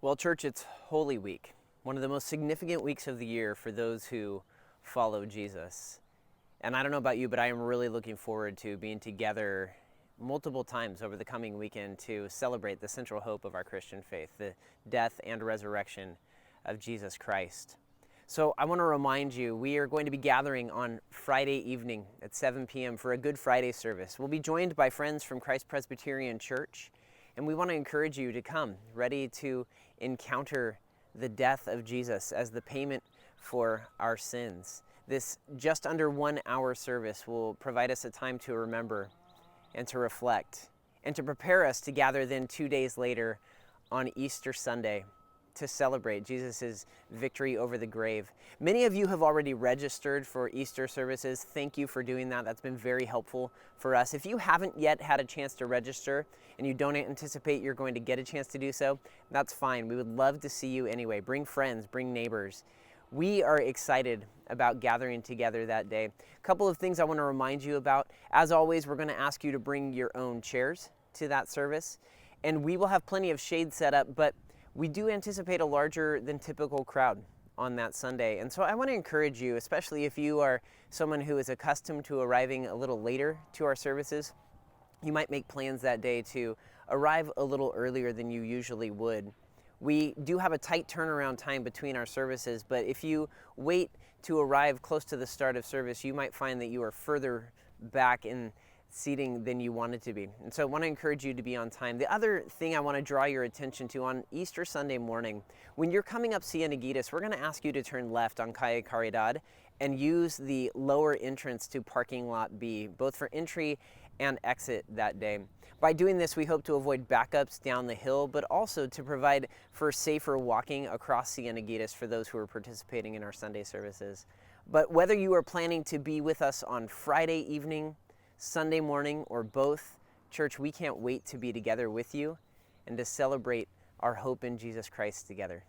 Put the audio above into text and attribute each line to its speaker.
Speaker 1: Well, church, it's Holy Week, one of the most significant weeks of the year for those who follow Jesus. And I don't know about you, but I am really looking forward to being together multiple times over the coming weekend to celebrate the central hope of our Christian faith, the death and resurrection of Jesus Christ. So I want to remind you, we are going to be gathering on Friday evening at 7 p.m. for a Good Friday service. We'll be joined by friends from Christ Presbyterian Church, and we want to encourage you to come, ready to encounter the death of Jesus as the payment for our sins. This just under 1 hour service will provide us a time to remember and to reflect and to prepare us to gather then 2 days later on Easter Sunday to celebrate Jesus' victory over the grave. Many of you have already registered for Easter services. Thank you for doing that. That's been very helpful for us. If you haven't yet had a chance to register and you don't anticipate you're going to get a chance to do so, that's fine. We would love to see you anyway. Bring friends, bring neighbors. We are excited about gathering together that day. A couple of things I want to remind you about. As always, we're going to ask you to bring your own chairs to that service, and we will have plenty of shade set up, but we do anticipate a larger than typical crowd on that Sunday. And so I want to encourage you, especially if you are someone who is accustomed to arriving a little later to our services, you might make plans that day to arrive a little earlier than you usually would. We do have a tight turnaround time between our services, but if you wait to arrive close to the start of service, you might find that you are further back in seating than you wanted to be. And so I want to encourage you to be on time. The other thing I want to draw your attention to on Easter Sunday morning, when you're coming up Cieneguitas, we're going to ask you to turn left on Calle Caridad and use the lower entrance to parking lot B, both for entry and exit that day. By doing this, we hope to avoid backups down the hill, but also to provide for safer walking across Cieneguitas for those who are participating in our Sunday services. But whether you are planning to be with us on Friday evening, Sunday morning, or both, church, we can't wait to be together with you and to celebrate our hope in Jesus Christ together.